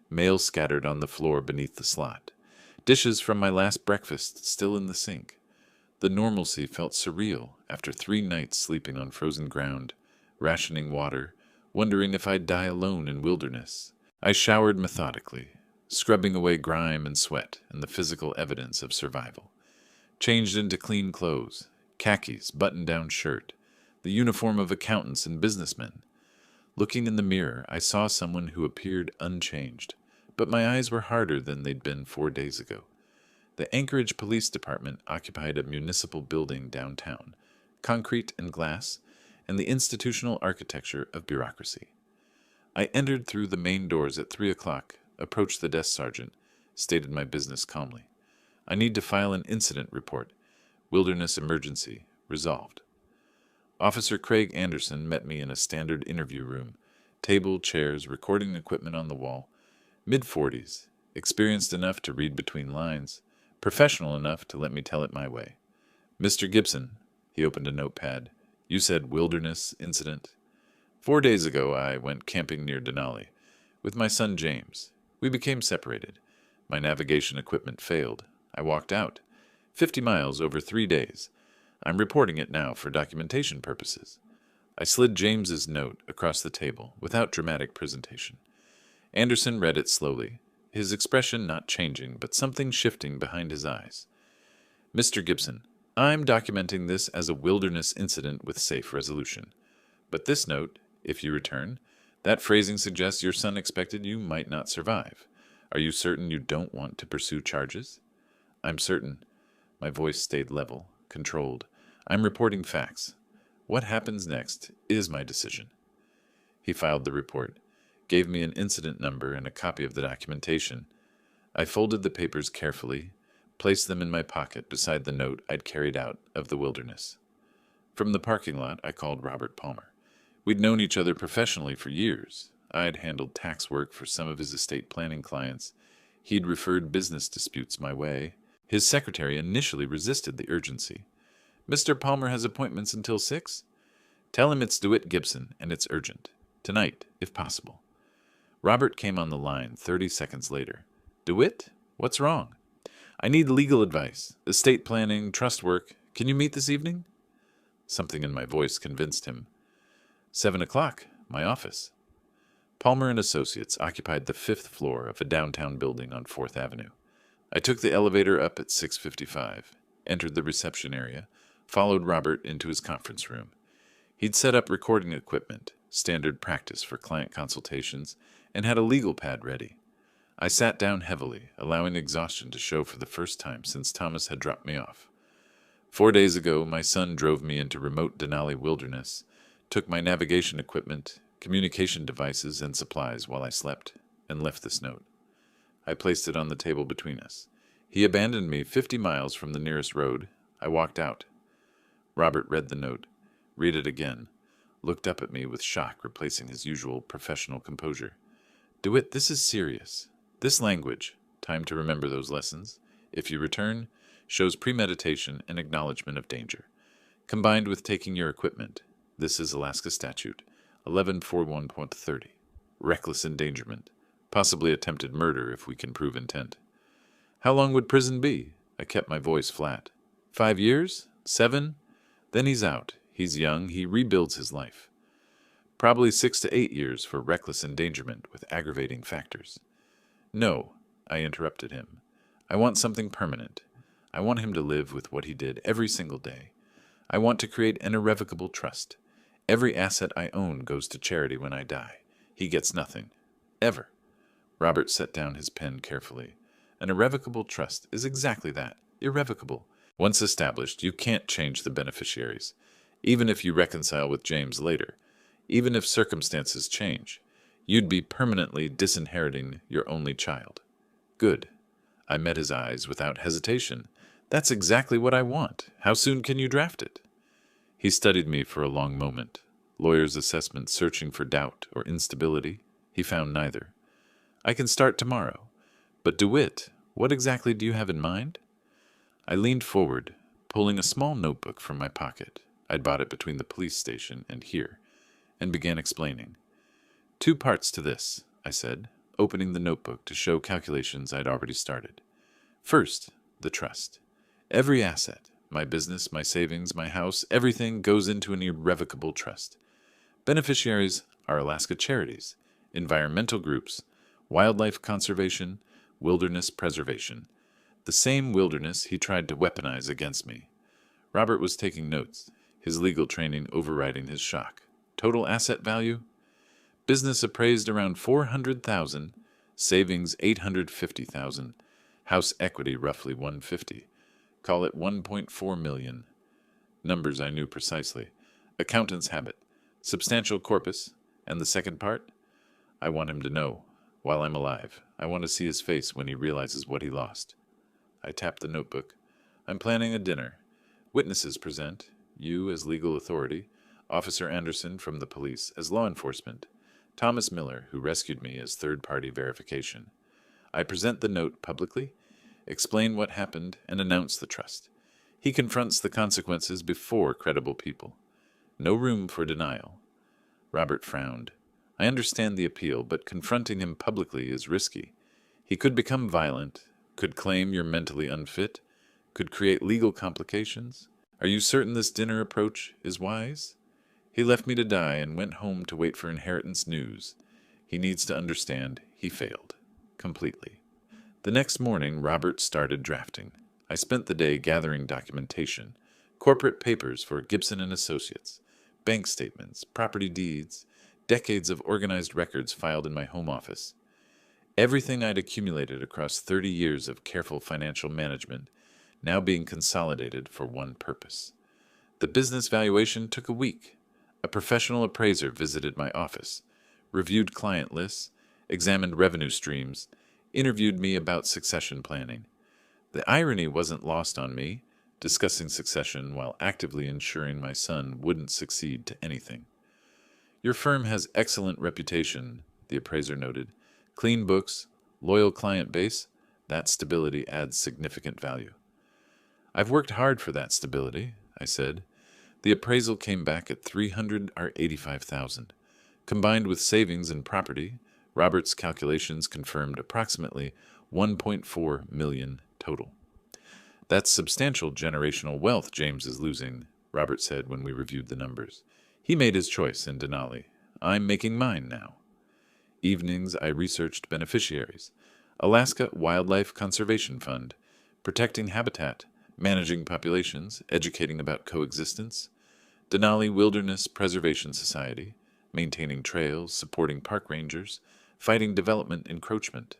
Mail scattered on the floor beneath the slot. Dishes from my last breakfast still in the sink. The normalcy felt surreal after 3 nights sleeping on frozen ground, rationing water, wondering if I'd die alone in wilderness. I showered methodically, scrubbing away grime and sweat and the physical evidence of survival. Changed into clean clothes, khakis, button-down shirt, the uniform of accountants and businessmen. Looking in the mirror, I saw someone who appeared unchanged, but my eyes were harder than they'd been 4 days ago. The Anchorage Police Department occupied a municipal building downtown, concrete and glass, and the institutional architecture of bureaucracy. I entered through the main doors at 3 o'clock, approached the desk sergeant, stated my business calmly. I need to file an incident report. Wilderness emergency. Resolved. Officer Craig Anderson met me in a standard interview room. Table, chairs, recording equipment on the wall. Mid-40s. Experienced enough to read between lines. Professional enough to let me tell it my way. Mr. Gibson, he opened a notepad. You said wilderness incident. 4 days ago I went camping near Denali with my son James. We became separated. My navigation equipment failed. I walked out. 50 miles over 3 days. I'm reporting it now for documentation purposes. I slid James's note across the table without dramatic presentation. Anderson read it slowly, his expression not changing, but something shifting behind his eyes. Mr. Gibson, I'm documenting this as a wilderness incident with safe resolution. But this note, if you return, that phrasing suggests your son expected you might not survive. Are you certain you don't want to pursue charges? I'm certain. My voice stayed level, controlled. I'm reporting facts. What happens next is my decision. He filed the report, gave me an incident number and a copy of the documentation. I folded the papers carefully, placed them in my pocket beside the note I'd carried out of the wilderness. From the parking lot, I called Robert Palmer. We'd known each other professionally for years. I'd handled tax work for some of his estate planning clients. He'd referred business disputes my way. His secretary initially resisted the urgency. Mr. Palmer has appointments until 6? Tell him it's DeWitt Gibson, and it's urgent. Tonight, if possible. Robert came on the line 30 seconds later. DeWitt? What's wrong? I need legal advice. Estate planning, trust work. Can you meet this evening? Something in my voice convinced him. 7 o'clock, my office. Palmer and Associates occupied the 5th floor of a downtown building on 4th Avenue. I took the elevator up at 6:55, entered the reception area, followed Robert into his conference room. He'd set up recording equipment, standard practice for client consultations, and had a legal pad ready. I sat down heavily, allowing exhaustion to show for the first time since Thomas had dropped me off. 4 days ago, my son drove me into remote Denali wilderness, took my navigation equipment, communication devices, and supplies while I slept, and left this note. I placed it on the table between us. He abandoned me 50 miles from the nearest road. I walked out. Robert read the note, read it again, looked up at me with shock replacing his usual professional composure. DeWitt, this is serious. This language, time to remember those lessons, if you return, shows premeditation and acknowledgement of danger. Combined with taking your equipment, this is Alaska Statute 1141.30. Reckless endangerment, possibly attempted murder if we can prove intent. How long would prison be? I kept my voice flat. 5 years? 7? Then he's out. He's young. He rebuilds his life. Probably 6 to 8 years for reckless endangerment with aggravating factors. No, I interrupted him. I want something permanent. I want him to live with what he did every single day. I want to create an irrevocable trust. Every asset I own goes to charity when I die. He gets nothing. Ever. Robert set down his pen carefully. An irrevocable trust is exactly that. Irrevocable. Once established, you can't change the beneficiaries. Even if you reconcile with James later. Even if circumstances change. You'd be permanently disinheriting your only child. Good. I met his eyes without hesitation. That's exactly what I want. How soon can you draft it? He studied me for a long moment. Lawyer's assessment searching for doubt or instability. He found neither. I can start tomorrow. But DeWitt, what exactly do you have in mind? I leaned forward, pulling a small notebook from my pocket. I'd bought it between the police station and here, and began explaining. 2 parts to this, I said, opening the notebook to show calculations I'd already started. First, the trust. Every asset, my business, my savings, my house, everything goes into an irrevocable trust. Beneficiaries are Alaska charities, environmental groups, wildlife conservation, wilderness preservation. The same wilderness he tried to weaponize against me. Robert was taking notes, his legal training overriding his shock. Total asset value? Business appraised around $400,000, savings $850,000, house equity roughly $150. Call it $1.4 million. Numbers I knew precisely. Accountant's habit. Substantial corpus. And the second part? I want him to know. While I'm alive, I want to see his face when he realizes what he lost. I tapped the notebook. I'm planning a dinner. Witnesses present. You as legal authority. Officer Anderson from the police as law enforcement. Thomas Miller, who rescued me, as third-party verification. I present the note publicly, explain what happened, and announce the trust. He confronts the consequences before credible people. No room for denial. Robert frowned. I understand the appeal, but confronting him publicly is risky. He could become violent, could claim you're mentally unfit, could create legal complications. Are you certain this dinner approach is wise? He left me to die and went home to wait for inheritance news. He needs to understand he failed. Completely. The next morning, Robert started drafting. I spent the day gathering documentation, corporate papers for Gibson and Associates, bank statements, property deeds, decades of organized records filed in my home office. Everything I'd accumulated across 30 years of careful financial management, now being consolidated for one purpose. The business valuation took a week. A professional appraiser visited my office, reviewed client lists, examined revenue streams, interviewed me about succession planning. The irony wasn't lost on me, discussing succession while actively ensuring my son wouldn't succeed to anything. Your firm has excellent reputation, the appraiser noted. Clean books, loyal client base, that stability adds significant value. I've worked hard for that stability, I said. The appraisal came back at $385,000. Combined with savings and property, Robert's calculations confirmed approximately $1.4 million total. That's substantial generational wealth James is losing, Robert said when we reviewed the numbers. He made his choice in Denali. I'm making mine now. Evenings I researched beneficiaries. Alaska Wildlife Conservation Fund, protecting habitat, managing populations, educating about coexistence. Denali Wilderness Preservation Society, maintaining trails, supporting park rangers, fighting development encroachment.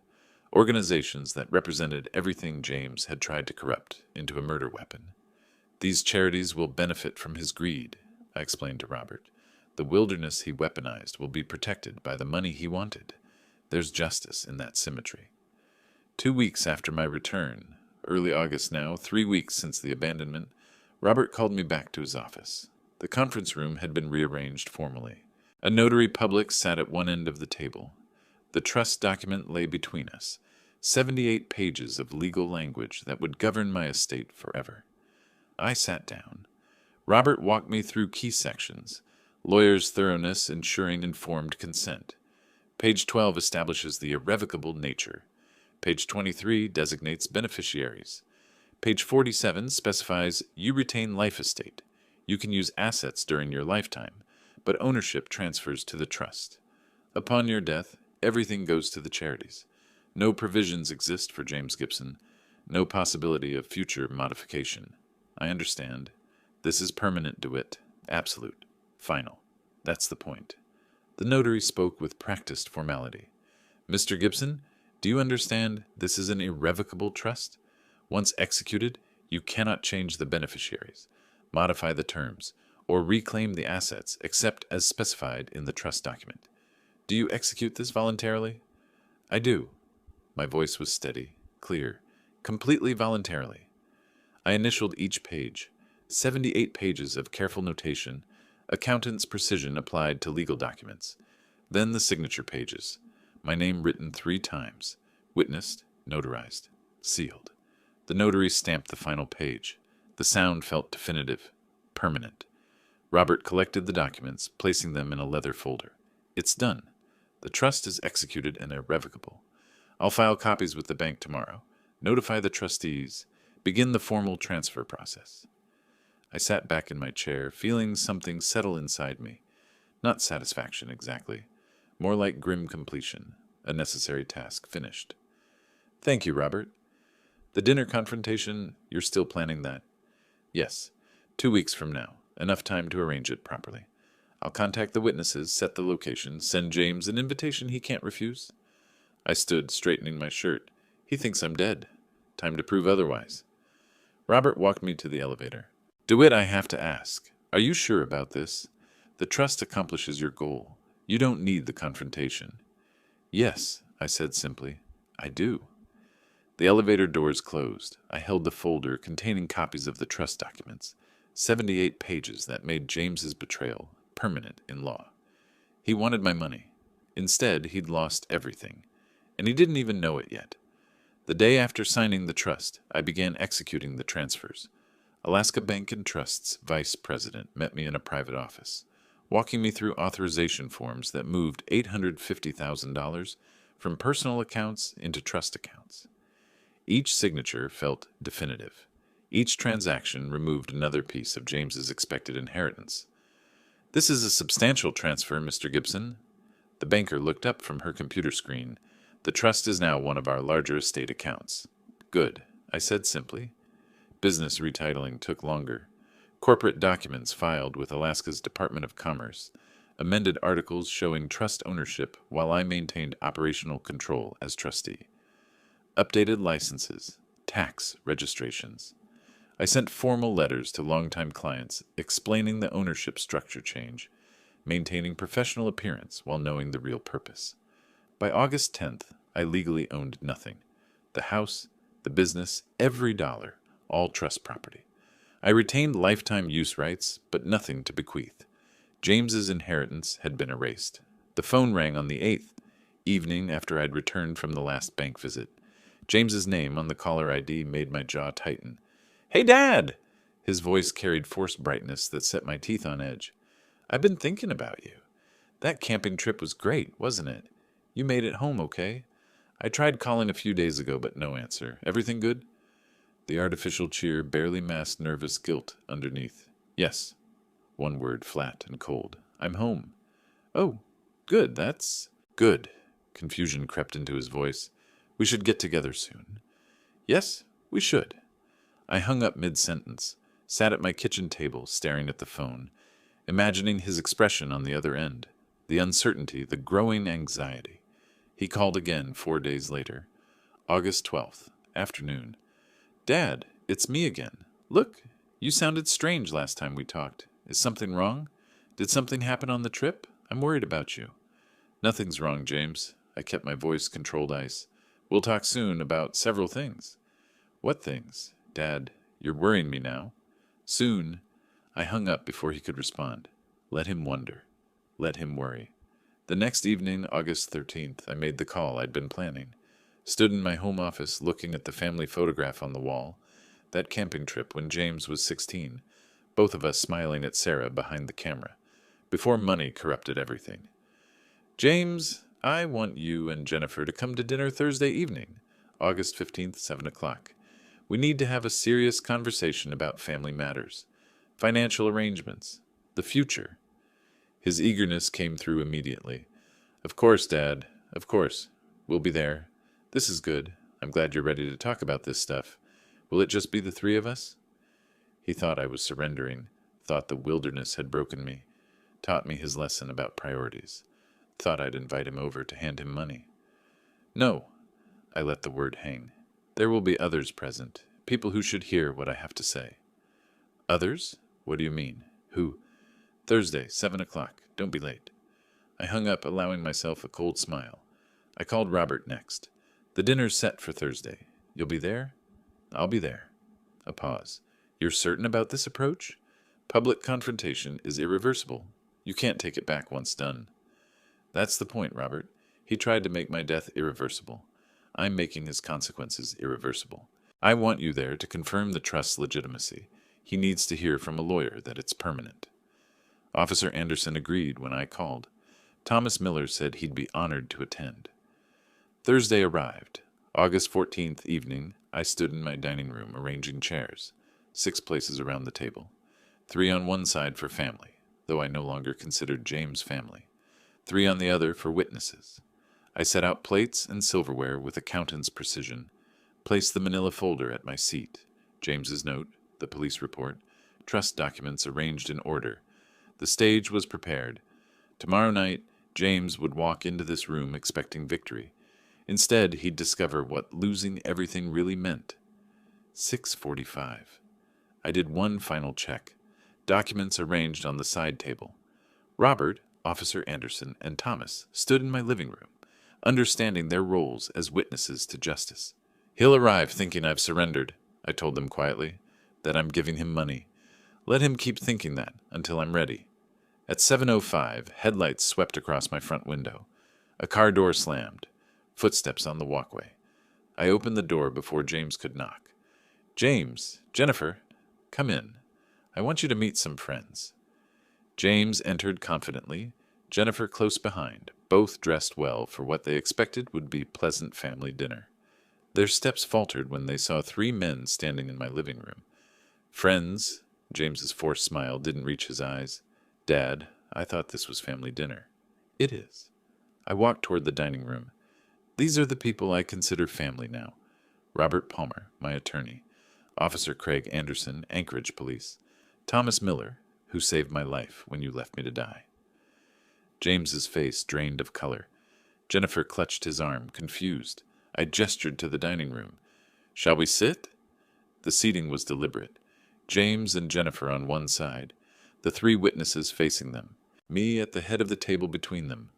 Organizations that represented everything James had tried to corrupt into a murder weapon. These charities will benefit from his greed, I explained to Robert. The wilderness he weaponized will be protected by the money he wanted. There's justice in that symmetry. 2 weeks after my return, early August now, 3 weeks since the abandonment, Robert called me back to his office. The conference room had been rearranged formally. A notary public sat at one end of the table. The trust document lay between us, 78 pages of legal language that would govern my estate forever. I sat down. Robert walked me through key sections. Lawyer's thoroughness ensuring informed consent. Page 12 establishes the irrevocable nature. Page 23 designates beneficiaries. Page 47 specifies you retain life estate. You can use assets during your lifetime, but ownership transfers to the trust. Upon your death, everything goes to the charities. No provisions exist for James Gibson. No possibility of future modification. I understand. This is permanent, DeWitt. Absolute. Final. That's the point. The notary spoke with practiced formality. Mr. Gibson, do you understand this is an irrevocable trust? Once executed, you cannot change the beneficiaries, modify the terms, or reclaim the assets except as specified in the trust document. Do you execute this voluntarily? I do. My voice was steady, clear, completely voluntarily. I initialed each page, 78 pages of careful notation, accountant's precision applied to legal documents. Then the signature pages, my name written 3 times, witnessed, notarized, sealed. The notary stamped the final page. The sound felt definitive, permanent. Robert collected the documents, placing them in a leather folder. It's done. The trust is executed and irrevocable. I'll file copies with the bank tomorrow. Notify the trustees. Begin the formal transfer process. I sat back in my chair, feeling something settle inside me. Not satisfaction exactly. More like grim completion. A necessary task finished. Thank you, Robert. The dinner confrontation, you're still planning that? Yes. 2 weeks from now. Enough time to arrange it properly. I'll contact the witnesses, set the location, send James an invitation he can't refuse. I stood, straightening my shirt. He thinks I'm dead. Time to prove otherwise. Robert walked me to the elevator. DeWitt, I have to ask. Are you sure about this? The trust accomplishes your goal. You don't need the confrontation. Yes, I said simply. I do. The elevator doors closed. I held the folder containing copies of the trust documents. 78 pages that made James's betrayal permanent in law. He wanted my money. Instead, he'd lost everything. And he didn't even know it yet. The day after signing the trust, I began executing the transfers. Alaska Bank and Trust's vice president met me in a private office, walking me through authorization forms that moved $850,000 from personal accounts into trust accounts. Each signature felt definitive. Each transaction removed another piece of James's expected inheritance. This is a substantial transfer, Mr. Gibson. The banker looked up from her computer screen. The trust is now one of our larger estate accounts. Good, I said simply. Business retitling took longer. Corporate documents filed with Alaska's Department of Commerce. Amended articles showing trust ownership while I maintained operational control as trustee. Updated licenses. Tax registrations. I sent formal letters to longtime clients explaining the ownership structure change, maintaining professional appearance while knowing the real purpose. By August 10th, I legally owned nothing. The house, the business, every dollar, all trust property. I retained lifetime use rights, but nothing to bequeath. James's inheritance had been erased. The phone rang on the 8th, evening after I'd returned from the last bank visit. James's name on the caller ID made my jaw tighten. Hey, Dad! His voice carried forced brightness that set my teeth on edge. I've been thinking about you. That camping trip was great, wasn't it? You made it home okay? I tried calling a few days ago, but no answer. Everything good? The artificial cheer barely masked nervous guilt underneath. Yes. One word, flat and cold. I'm home. Oh, good, that's... Good. Confusion crept into his voice. We should get together soon. Yes, we should. I hung up mid-sentence, sat at my kitchen table staring at the phone, imagining his expression on the other end, the uncertainty, the growing anxiety. He called again 4 days later. August 12th, afternoon. Dad, it's me again. Look, you sounded strange last time we talked. Is something wrong? Did something happen on the trip? I'm worried about you. Nothing's wrong, James. I kept my voice controlled ice. We'll talk soon about several things. What things? Dad, you're worrying me now. Soon. I hung up before he could respond. Let him wonder. Let him worry. The next evening, August 13th, I made the call I'd been planning. Stood in my home office looking at the family photograph on the wall. That camping trip when James was 16. Both of us smiling at Sarah behind the camera. Before money corrupted everything. James, I want you and Jennifer to come to dinner Thursday evening, August 15th, 7 o'clock. We need to have a serious conversation about family matters, financial arrangements, the future. His eagerness came through immediately. Of course, Dad, of course. We'll be there. This is good. I'm glad you're ready to talk about this stuff. Will it just be the three of us? He thought I was surrendering, thought the wilderness had broken me, taught me his lesson about priorities, thought I'd invite him over to hand him money. No, I let the word hang. There will be others present, people who should hear what I have to say. Others? What do you mean? Who? Thursday, 7 o'clock. Don't be late. I hung up, allowing myself a cold smile. I called Robert next. The dinner's set for Thursday. You'll be there? I'll be there. A pause. You're certain about this approach? Public confrontation is irreversible. You can't take it back once done. That's the point, Robert. He tried to make my death irreversible. I'm making his consequences irreversible. I want you there to confirm the trust's legitimacy. He needs to hear from a lawyer that it's permanent." Officer Anderson agreed when I called. Thomas Miller said he'd be honored to attend. Thursday arrived. August 14th evening, I stood in my dining room arranging chairs, 6 places around the table. 3 on one side for family, though I no longer considered James family. 3 on the other for witnesses. I set out plates and silverware with accountant's precision, placed the manila folder at my seat, James's note, the police report, trust documents arranged in order. The stage was prepared. Tomorrow night, James would walk into this room expecting victory. Instead, he'd discover what losing everything really meant. 6:45. I did one final check. Documents arranged on the side table. Robert, Officer Anderson, and Thomas stood in my living room, understanding their roles as witnesses to justice. "He'll arrive thinking I've surrendered," I told them quietly, "that I'm giving him money. Let him keep thinking that until I'm ready." At 7:05, headlights swept across my front window. A car door slammed. Footsteps on the walkway. I opened the door before James could knock. "James, Jennifer, come in. I want you to meet some friends." James entered confidently, Jennifer close behind, both dressed well for what they expected would be pleasant family dinner. Their steps faltered when they saw 3 men standing in my living room. "Friends," James's forced smile didn't reach his eyes. "Dad, I thought this was family dinner." "It is." I walked toward the dining room. "These are the people I consider family now. Robert Palmer, my attorney. Officer Craig Anderson, Anchorage Police. Thomas Miller, who saved my life when you left me to die." James's face drained of color. Jennifer clutched his arm, confused. I gestured to the dining room. "Shall we sit?" The seating was deliberate. James and Jennifer on one side, the 3 witnesses facing them, me at the head of the table between them.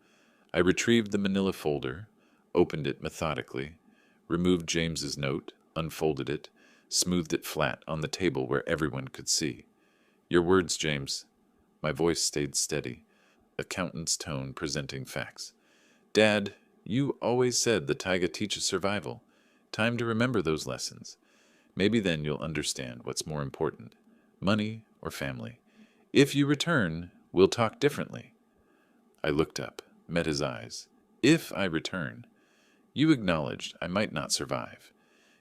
I retrieved the manila folder, opened it methodically, removed James's note, unfolded it, smoothed it flat on the table where everyone could see. "Your words, James." My voice stayed steady, accountant's tone presenting facts. "Dad, you always said the taiga teaches survival. Time to remember those lessons. Maybe then you'll understand what's more important, money or family. If you return, we'll talk differently." I looked up, met his eyes. "If I return. You acknowledged I might not survive.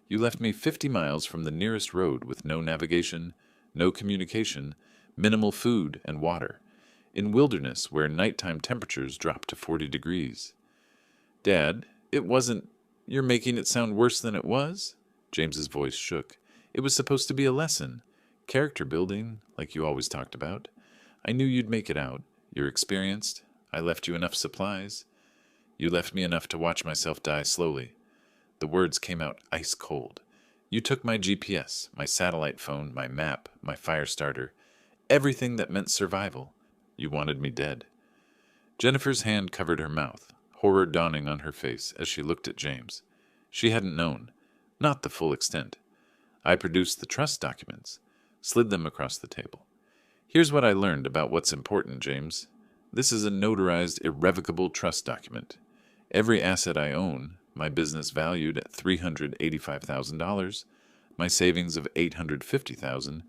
You left me 50 miles from the nearest road with no navigation, no communication, minimal food and water, in wilderness where nighttime temperatures dropped to 40 degrees. Dad, it wasn't... You're making it sound worse than it was?" James's voice shook. "It was supposed to be a lesson. Character building, like you always talked about. I knew you'd make it out. You're experienced. I left you enough supplies. You left me enough to watch myself die slowly." The words came out ice cold. "You took my GPS, my satellite phone, my map, my fire starter, everything that meant survival. You wanted me dead." Jennifer's hand covered her mouth, horror dawning on her face as she looked at James. She hadn't known. Not the full extent. I produced the trust documents, slid them across the table. "Here's what I learned about what's important, James. This is a notarized, irrevocable trust document. Every asset I own, my business valued at $385,000, my savings of $850,000,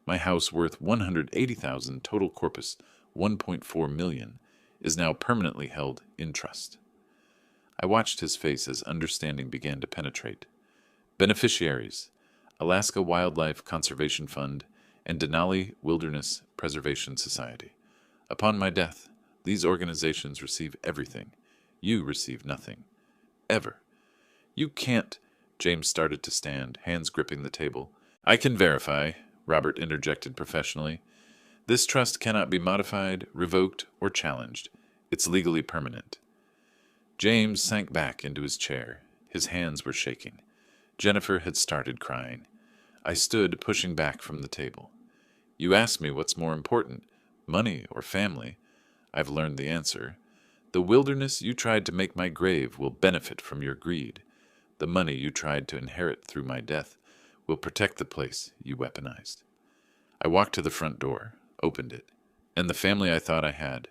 my house worth $180,000, total corpus $1.4 million, is now permanently held in trust." I watched his face as understanding began to penetrate. Beneficiaries: Alaska Wildlife Conservation Fund and Denali Wilderness Preservation Society. Upon my death, these organizations receive everything. You receive nothing. Ever. "You can't..." James started to stand, hands gripping the table. "I can verify," Robert interjected professionally. "This trust cannot be modified, revoked, or challenged. It's legally permanent." James sank back into his chair. His hands were shaking. Jennifer had started crying. I stood, pushing back from the table. "You asked me what's more important, money or family. I've learned the answer. The wilderness you tried to make my grave will benefit from your greed. The money you tried to inherit through my death will protect the place you weaponized." I walked to the front door, opened it. And the family I thought I had.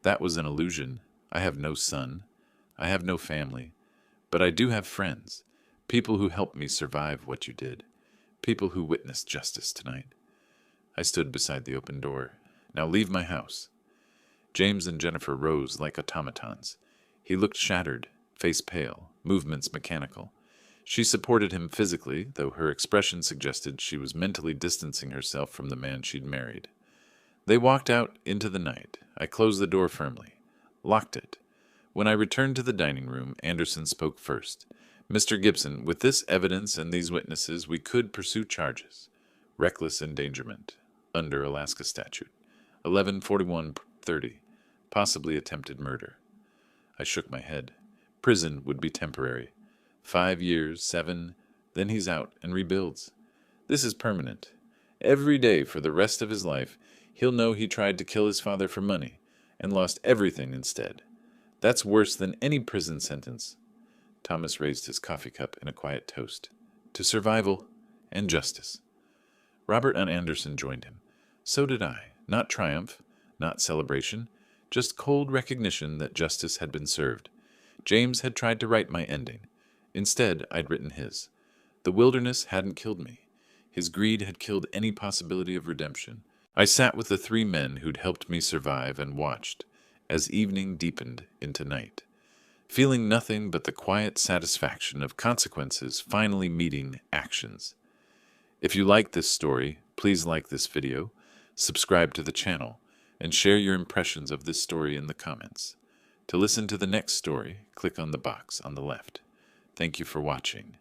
That was an illusion. I have no son. I have no family. But I do have friends, people who helped me survive what you did, people who witnessed justice tonight. I stood beside the open door. Now leave my house. James and Jennifer rose like automatons. He looked shattered, face pale, movements mechanical. She supported him physically, though her expression suggested she was mentally distancing herself from the man she'd married. They walked out into the night. I closed the door firmly, locked it. When I returned to the dining room, Anderson spoke first. "Mr. Gibson, with this evidence and these witnesses, we could pursue charges. Reckless endangerment, under Alaska statute. 114130, possibly attempted murder." I shook my head. Prison would be temporary. 5 years, 7, then he's out and rebuilds. This is permanent. Every day for the rest of his life, he'll know he tried to kill his father for money and lost everything instead. That's worse than any prison sentence. Thomas raised his coffee cup in a quiet toast. To survival and justice. Robert and Anderson joined him. So did I. Not triumph, not celebration, just cold recognition that justice had been served. James had tried to write my ending. Instead, I'd written his. The wilderness hadn't killed me. His greed had killed any possibility of redemption. I sat with the 3 men who'd helped me survive and watched as evening deepened into night, feeling nothing but the quiet satisfaction of consequences finally meeting actions. If you like this story, please like this video, subscribe to the channel, and share your impressions of this story in the comments. To listen to the next story, click on the box on the left. Thank you for watching.